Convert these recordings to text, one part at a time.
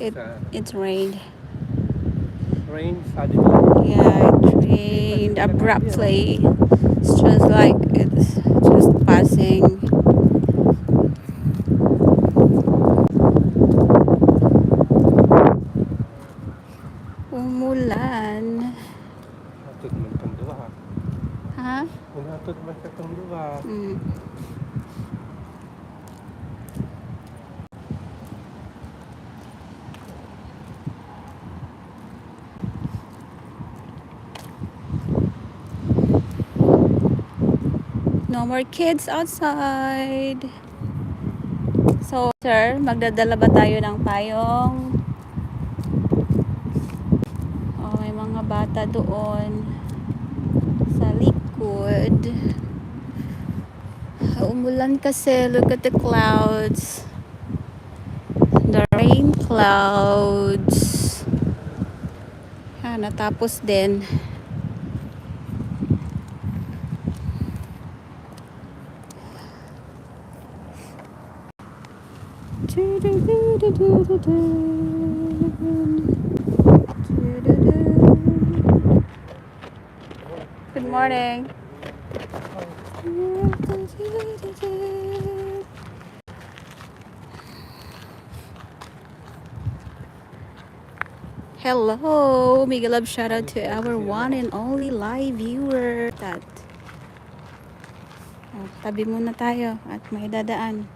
It rained. Rain suddenly. Yeah, it rained abruptly. It's just like it's just passing. Umulan. Hatod man tong duha. Ha? Hatod man sa tong duha. No more kids outside. So, sir, magdadala ba tayo ng payong? Oh, may mga bata doon sa likod. Umulan kasi. Look at the clouds. The rain clouds. Natapos din. Good morning. Hello, mega love shout out to our one and only live viewer. Tabi muna tayo at may dadaan.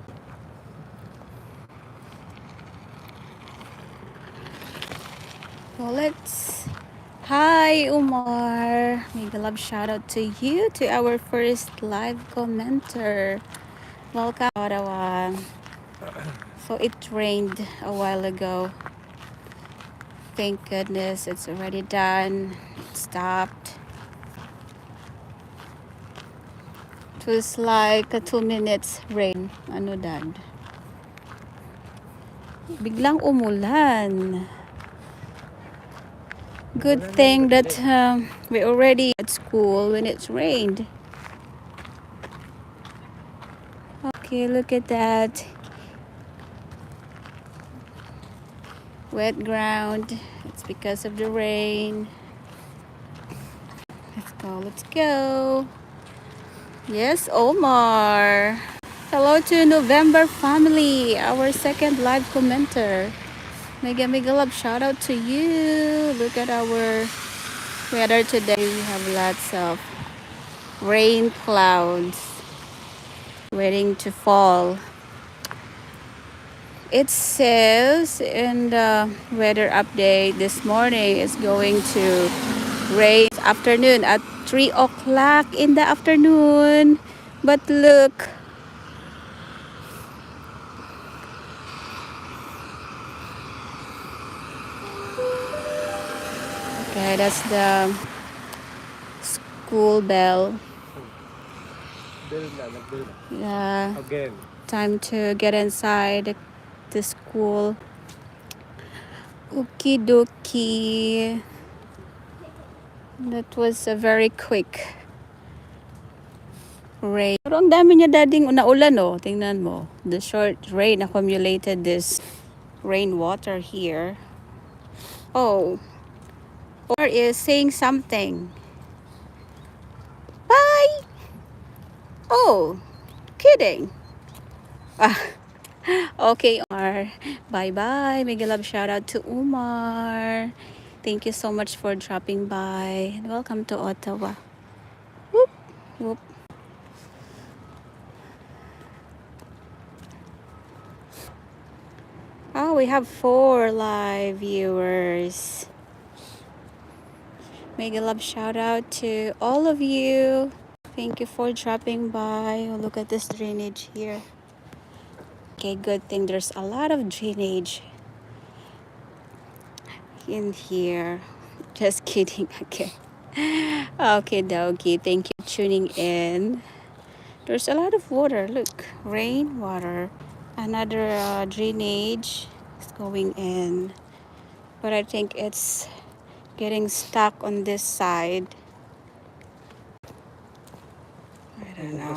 So hi Umar, mega love shout out to you, to our first live commenter. Welcome, Ottawa. So it rained a while ago. Thank goodness it's already done. It stopped. It was like a 2 minutes rain. Ano dad? Biglang umulan. Good thing that we're already at school when it's rained. Okay, look at that. Wet ground. It's because of the rain. Let's go. Yes, Omar. Hello to November family, our second live commenter. Mega love shout out to you. Look at our weather today. We have lots of rain clouds waiting to fall. It says in the weather update this morning it's going to rain afternoon at 3 o'clock in the afternoon. But look, okay, that's the school bell. Yeah. Again. Time to get inside the school. Okie dokie. That was a very quick rain. Pero ang dami niya dading naulan oh. Tingnan mo. The short rain accumulated this rainwater here. Oh. Or is saying something. Bye. Oh. Kidding. Okay, Umar. Bye-bye. Mega love shout out to Umar. Thank you so much for dropping by. Welcome to Ottawa. Whoop, whoop. Oh, we have 4 live viewers. Mega love shout out to all of you. Thank you for dropping by. Oh, look at this drainage here. Okay, good thing there's a lot of drainage in here. Just kidding. Okay. Okay, doggy. Thank you for tuning in. There's a lot of water. Look, rain, water. Another drainage is going in. But I think it's getting stuck on this side. I don't know.